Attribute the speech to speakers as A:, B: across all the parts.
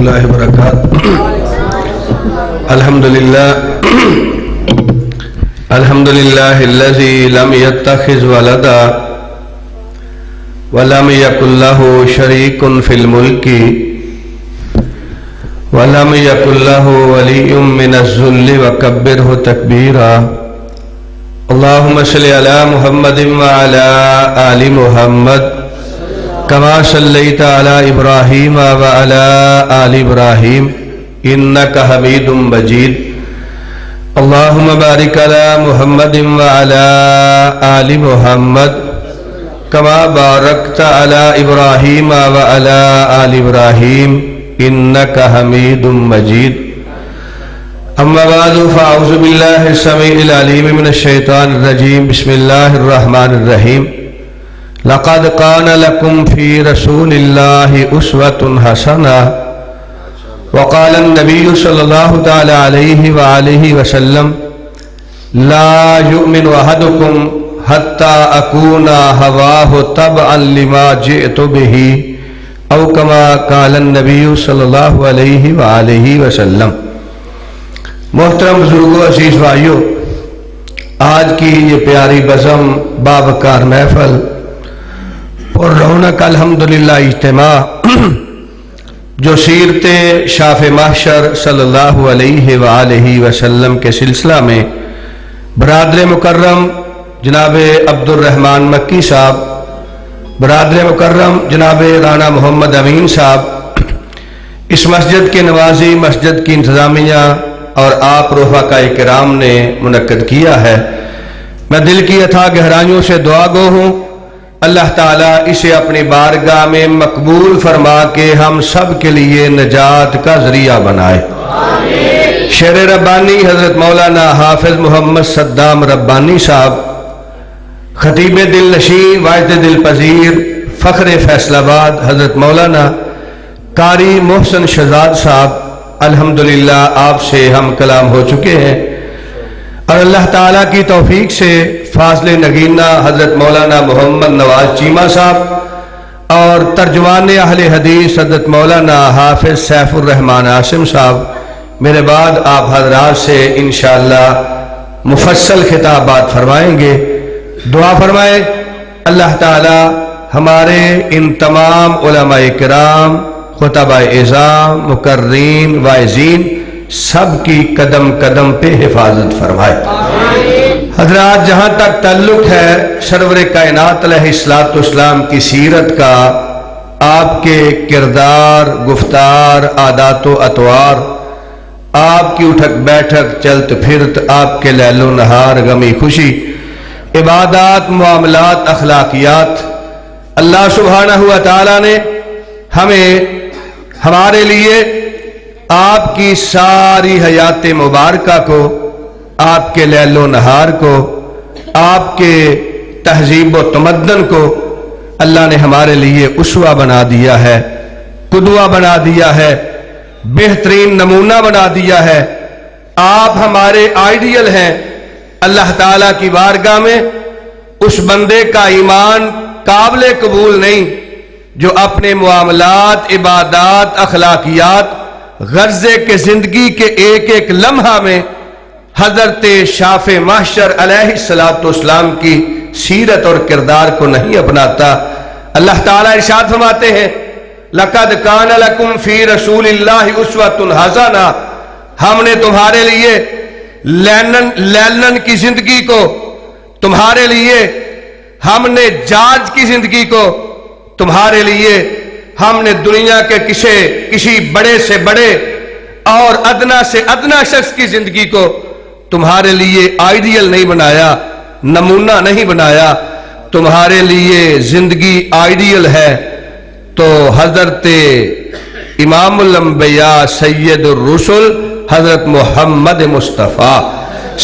A: الله وبركاته. الحمد لله الذي لم يتخذ ولدا ولم يكن له شريك في الملك ولم يكن له ولي من الذل وكبره تكبيرا. اللهم صل على محمد وعلى آل محمد كما صليت على إبراهيم وعلى آل إبراهيم إنك حميد مجيد. اللهم بارك على محمد وعلى آل محمد كما باركت على إبراهيم وعلى آل إبراهيم إنك حميد مجيد. أما بعد فأعوذ بالله السميع العليم من الشيطان الرجيم. بسم الله الرحمن الرحيم. لقد كان لكم في رسول الله أسوة حسنة. وقال النبي صلى الله تعالى عليه وآله وسلم لا يؤمن أحدكم حتى أكون هواه تبعا لما جئت به أو كما قال النبي صلی اللہ علیہ وآلہ وسلم. محترم بزرگوں، عزیز بھائیوں، آج کی یہ پیاری بزم بابکار محفل اور رونق الحمدللہ اجتماع جو سیرت شاف محشر صلی اللہ علیہ وآلہ وسلم کے سلسلہ میں برادر مکرم جناب عبد الرحمن مکی صاحب، برادر مکرم جناب رانا محمد امین صاحب، اس مسجد کے نوازی، مسجد کی انتظامیہ اور آپ رفقائے کرام نے منعقد کیا ہے. میں دل کی اتھا گہرائیوں سے دعا گو ہوں اللہ تعالیٰ اسے اپنی بارگاہ میں مقبول فرما کے ہم سب کے لیے نجات کا ذریعہ بنائے. شعر ربانی حضرت مولانا حافظ محمد صدام ربانی صاحب، خطیب دل نشین، واعظ دل پذیر، فخر فیصل آباد حضرت مولانا قاری محسن شہزاد صاحب، الحمدللہ آپ سے ہم کلام ہو چکے ہیں اور اللہ تعالیٰ کی توفیق سے فاضل نگینہ حضرت مولانا محمد نواز چیمہ صاحب اور ترجمان اہل حدیث حضرت مولانا حافظ سیف الرحمن عاصم صاحب میرے بعد آپ حضرات سے انشاءاللہ مفصل خطابات فرمائیں گے. دعا فرمائے اللہ تعالی ہمارے ان تمام علماء کرام، خطباء اعظام، مقررین، واعظین سب کی قدم قدم پہ حفاظت فرمائے. حضرات، جہاں تک تعلق ہے سرور کائنات علیہ السلام کی سیرت کا، آپ کے کردار، گفتار، عادات و اطوار، آپ کی اٹھک بیٹھک، چلت پھرت، آپ کے لیل و نہار، غمی خوشی، عبادات، معاملات، اخلاقیات، اللہ سبحانہ و تعالیٰ نے ہمیں ہمارے لیے آپ کی ساری حیات مبارکہ کو، آپ کے لیل و نہار کو، آپ کے تہذیب و تمدن کو اللہ نے ہمارے لیے اسوہ بنا دیا ہے، قدوہ بنا دیا ہے، بہترین نمونہ بنا دیا ہے. آپ ہمارے آئیڈیل ہیں. اللہ تعالیٰ کی بارگاہ میں اس بندے کا ایمان قابل قبول نہیں جو اپنے معاملات، عبادات، اخلاقیات، غرضے کے زندگی کے ایک ایک لمحہ میں حضرت شاف محشر علیہ السلام کی سیرت اور کردار کو نہیں اپناتا. اللہ تعالیٰ ارشاد فرماتے ہیں لَقَدْ كَانَ لَكُمْ فِي رَسُولِ اللَّهِ أُسْوَةٌ حَسَنَةٌ. ہم نے تمہارے لیے لینن کی زندگی کو، تمہارے لیے ہم نے جارج کی زندگی کو، تمہارے لیے ہم نے دنیا کے کسی بڑے سے بڑے اور ادنا سے ادنا شخص کی زندگی کو تمہارے لیے آئیڈیل نہیں بنایا، نمونہ نہیں بنایا. تمہارے لیے زندگی آئیڈیل ہے تو حضرت امام الانبیاء سید الرسل حضرت محمد مصطفیٰ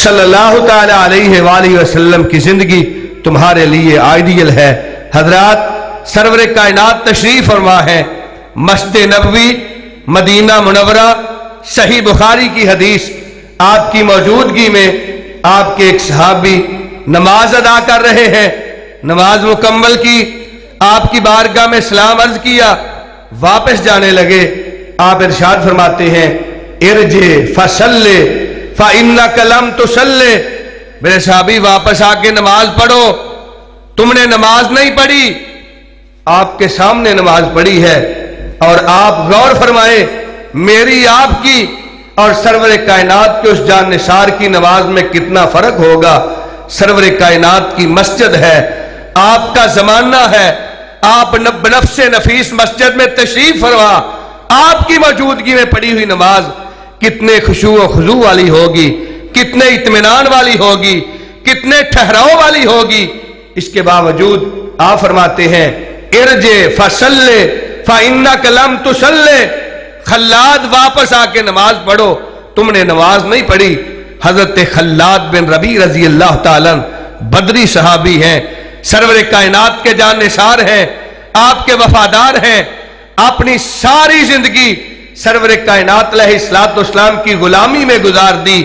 A: صلی اللہ تعالی علیہ وآلہ وسلم کی زندگی تمہارے لیے آئیڈیل ہے. حضرات، سرور کائنات تشریف فرما ہے. مسجد نبوی مدینہ منورہ، صحیح بخاری کی حدیث، آپ کی موجودگی میں آپ کے ایک صحابی نماز ادا کر رہے ہیں. نماز مکمل کی، آپ کی بارگاہ میں سلام عرض کیا، واپس جانے لگے. آپ ارشاد فرماتے ہیں ارجع فصلی فإنک لم تصلی، میرے صحابی واپس آ کے نماز پڑھو، تم نے نماز نہیں پڑھی، آپ کے سامنے نماز پڑھی ہے۔ اور آپ غور فرمائیں میری آپ کی اور سرور کائنات کے اس جان نثار کی نماز میں کتنا فرق ہوگا۔ سرور کائنات کی مسجد ہے، آپ کا زمانہ ہے، آپ بنفس نفیس مسجد میں تشریف فرما، آپ کی موجودگی میں پڑھی ہوئی نماز کتنے خشوع و خضوع والی ہوگی، کتنے اطمینان والی ہوگی، کتنے ٹھہراؤ والی ہوگی۔ اس کے باوجود آپ فرماتے ہیں ارجع فصلی فإنک لم تصلی، خلاد واپس آ کے نماز پڑھو، تم نے نماز نہیں پڑھی۔ حضرت خلاد بن ربیع رضی اللہ تعالیٰ بدری صحابی ہیں، سرور کائنات کے جان نثار ہیں، آپ کے وفادار ہیں، اپنی ساری زندگی سرور کائنات علیہ السلام کی غلامی میں گزار دی۔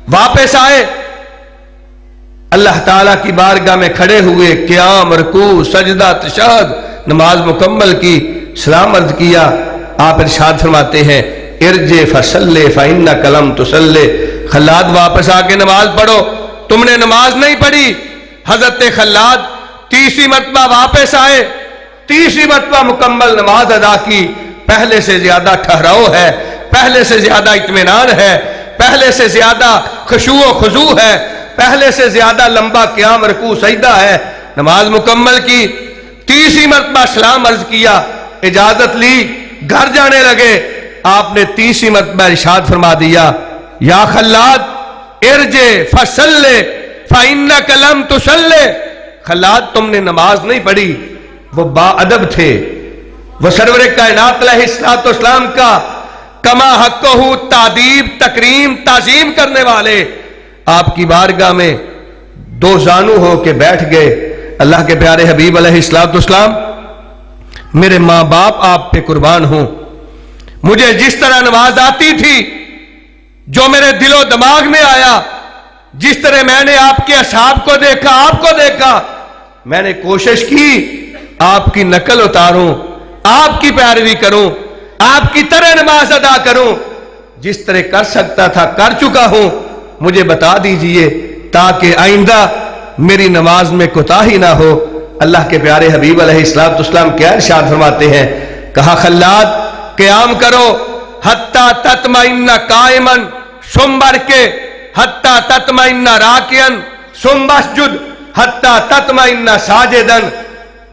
A: واپس آئے، اللہ تعالیٰ کی بارگاہ میں کھڑے ہوئے، قیام، رکوع، سجدہ، تشہد، نماز مکمل کی، سلام عرض کیا۔ آپ ارشاد فرماتے ہیں ارجع فصلی فإنک لم تصلی، خلاد واپس آ کے نماز پڑھو، تم نے نماز نہیں پڑھی۔ حضرت خلاد تیسری مرتبہ واپس آئے، تیسری مرتبہ مکمل نماز ادا کی۔ پہلے سے زیادہ ٹھہراؤ ہے، پہلے سے زیادہ اطمینان ہے، پہلے سے زیادہ خشوع و خضوع ہے، پہلے سے زیادہ لمبا قیام، رکوع، سجدہ ہے۔ نماز مکمل کی، تیسری مرتبہ سلام عرض کیا، اجازت لی، گھر جانے لگے۔ آپ نے تیسری مرتبہ ارشاد فرما دیا یا خلاد ارجع فصلی فإنک لم تصلی، خلاد تم نے نماز نہیں پڑھی۔ وہ با ادب تھے، وہ سرور کائنات علیہ السلام کا کما حقہ تعدیب، تکریم، تعظیم کرنے والے، آپ کی بارگاہ میں دو زانو ہو کے بیٹھ گئے۔ اللہ کے پیارے حبیب علیہ السلام، میرے ماں باپ آپ پہ قربان ہوں، مجھے جس طرح نماز آتی تھی، جو میرے دل و دماغ میں آیا، جس طرح میں نے آپ کے اصحاب کو دیکھا، آپ کو دیکھا، میں نے کوشش کی آپ کی نقل اتاروں، آپ کی پیروی کروں، آپ کی طرح نماز ادا کروں، جس طرح کر سکتا تھا کر چکا ہوں، مجھے بتا دیجئے تاکہ آئندہ میری نماز میں کوتاہی نہ ہو۔ اللہ کے پیارے حبیب علیہ السلام کیا ارشاد فرماتے ہیں، کہا خلاد قیام کرو حتی تطمئن قائما ثم برکع حتی تطمئن راکعا ثم اسجد حتی تطمئن ساجدا۔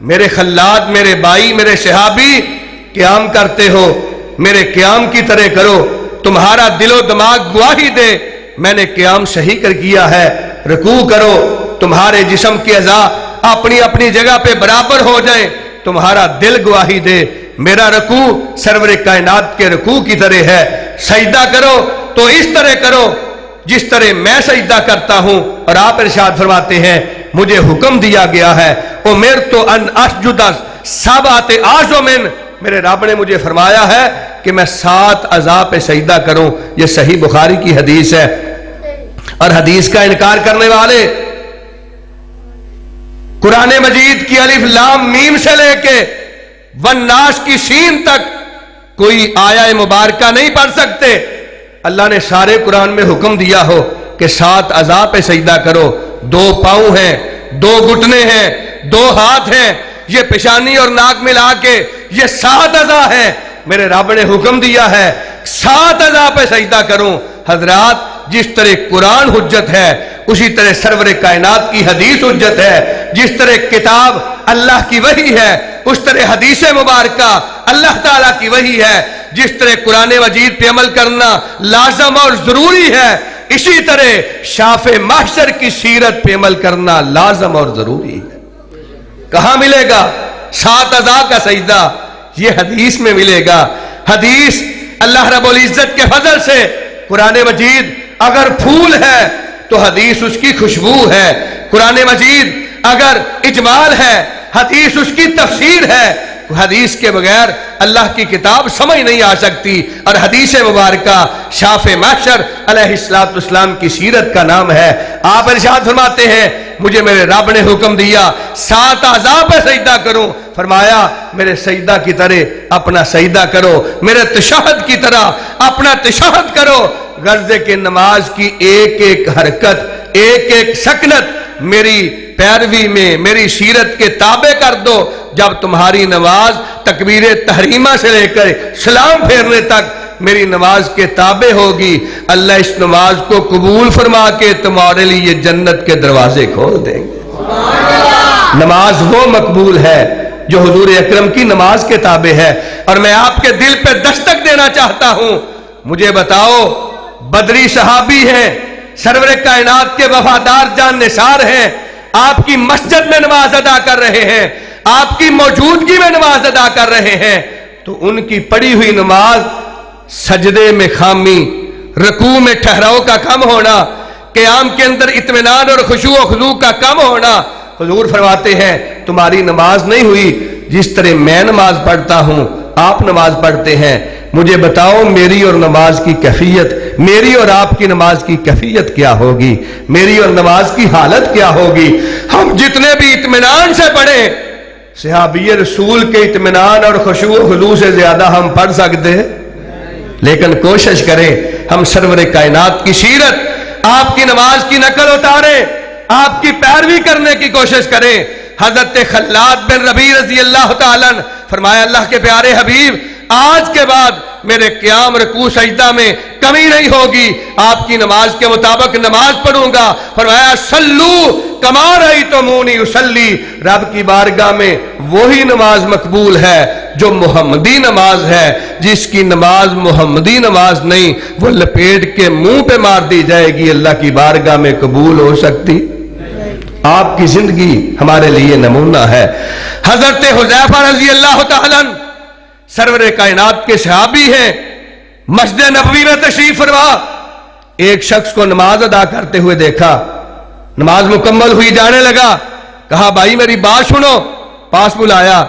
A: میرے خلاد، میرے بھائی، میرے صحابی، قیام کرتے ہو، میرے قیام کی طرح کرو، تمہارا دل و دماغ گواہی دے میں نے قیام صحیح کر کیا ہے۔ رکوع کرو، تمہارے جسم کے اعضاء اپنی اپنی جگہ پہ برابر ہو جائیں، تمہارا دل گواہی دے میرا رکوع سرور کائنات کے رکوع کی طرح ہے۔ سجدہ کرو تو اس طرح کرو جس طرح میں سجدہ کرتا ہوں۔ اور آپ ارشاد فرماتے ہیں مجھے حکم دیا گیا ہے امرت ان اسجد سبعۃ اعظم، میرے رب نے مجھے فرمایا ہے کہ میں 7 اعضاء پہ سجدہ کروں۔ یہ صحیح بخاری کی حدیث ہے۔ اور حدیث کا انکار کرنے والے قرآن مجید کی الف لام میم سے لے کے والناس کی سین تک کوئی آیہ مبارکہ نہیں پڑھ سکتے۔ اللہ نے سارے قرآن میں حکم دیا ہو کہ 7 اعضاء پہ سجدہ کرو، 2 پاؤں ہیں، 2 گھٹنے ہیں، 2 ہاتھ ہیں، یہ پیشانی اور ناک ملا کے یہ 7 اعضاء ہیں۔ میرے رب نے حکم دیا ہے 7 اعضاء پہ سجدہ کروں۔ حضرات جس طرح قرآن حجت ہے اسی طرح سرور کائنات کی حدیث حجت ہے۔ جس طرح کتاب اللہ کی وحی ہے اس طرح حدیث مبارکہ اللہ تعالیٰ کی وحی ہے۔ جس طرح قرآن مجید پہ عمل کرنا لازم اور ضروری ہے، اسی طرح شاف محشر کی سیرت پہ عمل کرنا لازم اور ضروری ہے۔ کہاں ملے گا 7 اعضاء کا سجدہ؟ یہ حدیث میں ملے گا۔ حدیث اللہ رب العزت کے فضل سے قرآن مجید اگر پھول ہے تو حدیث اس کی خوشبو ہے، قرآن مجید اگر اجمال ہے حدیث اس کی تفسیر ہے۔ حدیث کے بغیر اللہ کی کتاب سمجھ نہیں آ سکتی۔ اور حدیث مبارکہ شاف محشر علیہ السلام کی سیرت کا نام ہے۔ آپ ارشاد فرماتے ہیں مجھے میرے رب نے حکم دیا 7 اعضاء پہ سجدہ کروں، فرمایا میرے سجدہ کی طرح اپنا سجدہ کرو، میرے تشہد کی طرح اپنا تشہد کرو۔ غرض کہ نماز کی ایک ایک حرکت، ایک ایک سکنت میری پیروی میں، میری سیرت کے تابع کر دو۔ جب تمہاری نماز تکبیر تحریمہ سے لے کر سلام پھیرنے تک میری نماز کے تابع ہوگی، اللہ اس نماز کو قبول فرما کے تمہارے لیے جنت کے دروازے کھول دیں گے۔ نماز وہ مقبول ہے جو حضور اکرم کی نماز کے تابع ہے۔ اور میں آپ کے دل پہ دستک دینا چاہتا ہوں، مجھے بتاؤ، بدری صحابی ہیں، سرور کائنات کے وفادار جان نثار ہیں، آپ کی مسجد میں نماز ادا کر رہے ہیں، آپ کی موجودگی میں نماز ادا کر رہے ہیں، تو ان کی پڑھی ہوئی نماز سجدے میں خامی، رکوع میں ٹھہراؤ کا کم ہونا، قیام کے اندر اطمینان اور خشوع و خضوع کا کم ہونا، حضور فرماتے ہیں تمہاری نماز نہیں ہوئی جس طرح میں نماز پڑھتا ہوں آپ نماز پڑھتے ہیں۔ مجھے بتاؤ میری اور نماز کی کیفیت، میری اور آپ کی نماز کی کیفیت کیا ہوگی، میری اور نماز کی حالت کیا ہوگی؟ ہم جتنے بھی اطمینان سے پڑھیں، صحابی رسول کے اطمینان اور خشوع و خضوع سے زیادہ ہم پڑھ سکتے ہیں؟ لیکن کوشش کریں ہم سرور کائنات کی سیرت، آپ کی نماز کی نقل اتاریں، آپ کی پیروی کرنے کی کوشش کریں۔ حضرت خلاد بن ربیع رضی اللہ تعالیٰ عنہ فرمایا اللہ کے پیارے حبیب آج کے بعد میرے قیام رکوع سجدہ میں کمی نہیں ہوگی، آپ کی نماز کے مطابق نماز پڑھوں گا۔ فرمایا صلو کما رأیتمونی اصلی، رب کی بارگاہ میں وہی نماز مقبول ہے جو محمدی نماز ہے، جس کی نماز محمدی نماز نہیں وہ لپیٹ کے منہ پہ مار دی جائے گی، اللہ کی بارگاہ میں قبول ہو سکتی؟ آپ کی زندگی ہمارے لیے نمونہ ہے۔ حضرت حذیفہ رضی اللہ تعالیٰ عنہ سرور کائنات کے صحابی ہیں، مسجد نبوی میں تشریف فرما، ایک شخص کو نماز ادا کرتے ہوئے دیکھا، نماز مکمل ہوئی جانے لگا، کہا بھائی میری بات سنو، پاس بلایا،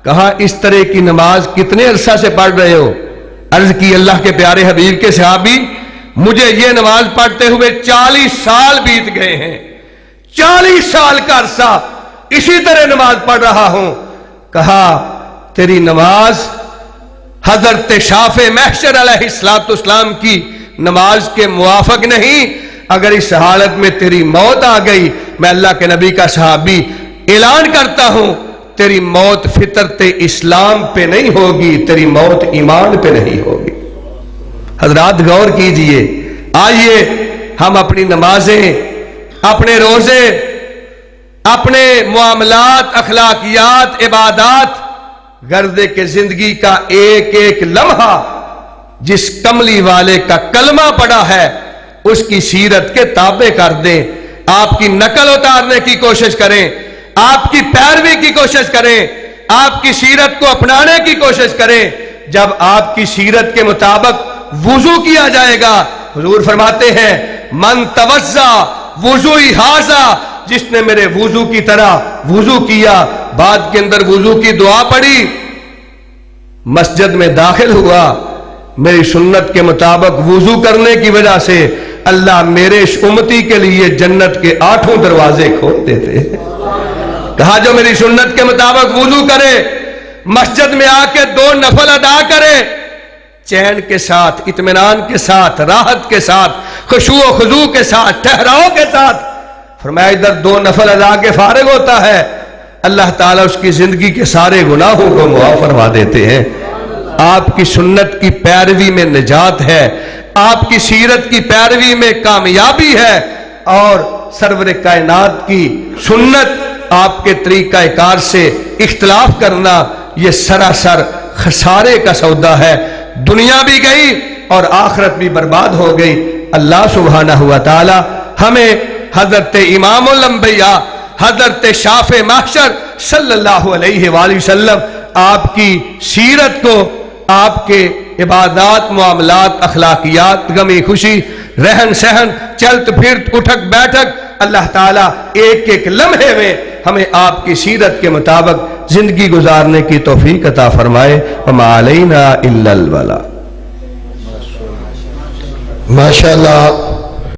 A: کہا اس طرح کی نماز کتنے عرصہ سے پڑھ رہے ہو؟ عرض کی اللہ کے پیارے حبیب کے صحابی مجھے یہ نماز پڑھتے ہوئے 40 سال بیت گئے ہیں، 40 سال کا عرصہ اسی طرح نماز پڑھ رہا ہوں۔ کہا تیری نماز حضرت شافع محشر علیہ السلام کی نماز کے موافق نہیں، اگر اس حالت میں تیری موت آ گئی، میں اللہ کے نبی کا صحابی اعلان کرتا ہوں تیری موت فطرت اسلام پہ نہیں ہوگی، تیری موت ایمان پہ نہیں ہوگی۔ حضرات غور کیجئے، آئیے ہم اپنی نمازیں، اپنے روزے، اپنے معاملات، اخلاقیات، عبادات، غرض کے زندگی کا ایک ایک لمحہ جس کملی والے کا کلمہ پڑا ہے اس کی سیرت کے تابع کر دیں، آپ کی نقل اتارنے کی کوشش کریں، آپ کی پیروی کی کوشش کریں، آپ کی سیرت کو اپنانے کی کوشش کریں۔ جب آپ کی سیرت کے مطابق وضو کیا جائے گا، حضور فرماتے ہیں من توضا وضوئی ھذا، جس نے میرے وضو کی طرح وضو کیا، بعد کے اندر وضو کی دعا پڑھی، مسجد میں داخل ہوا، میری سنت کے مطابق وضو کرنے کی وجہ سے اللہ میرے اس امتی کے لیے جنت کے 8 دروازے کھول دیتے ہیں۔ کہا جو میری سنت کے مطابق وضو کرے، مسجد میں آ کے 2 نفل ادا کرے، چین کے ساتھ، اطمینان کے ساتھ، راحت کے ساتھ، خشوع و خضوع کے ساتھ، ٹھہراؤ کے ساتھ، فرمایا ادھر 2 نفل ادا کے فارغ ہوتا ہے، اللہ تعالیٰ اس کی زندگی کے سارے گناہوں کو معاف فرما دیتے ہیں۔ آپ کی سنت کی پیروی میں نجات ہے، آپ کی سیرت کی پیروی میں کامیابی ہے، اور سرور کائنات کی سنت، آپ کے طریقہ کار سے اختلاف کرنا یہ سراسر خسارے کا سودا ہے، دنیا بھی گئی اور آخرت بھی برباد ہو گئی۔ اللہ سبحانہ و تعالی ہمیں حضرت امام الانبیاء حضرت شافع محشر صلی اللہ علیہ وآلہ وسلم آپ کی سیرت کو، آپ کے عبادات، معاملات، اخلاقیات، غمی خوشی، رہن سہن، چلت پھرت، اٹھک بیٹھک، اللہ تعالیٰ ایک ایک لمحے میں ہمیں آپ کی سیرت کے مطابق زندگی گزارنے کی توفیق عطا فرمائے۔ وما علینا الا البلاغ۔
B: ماشاءاللہ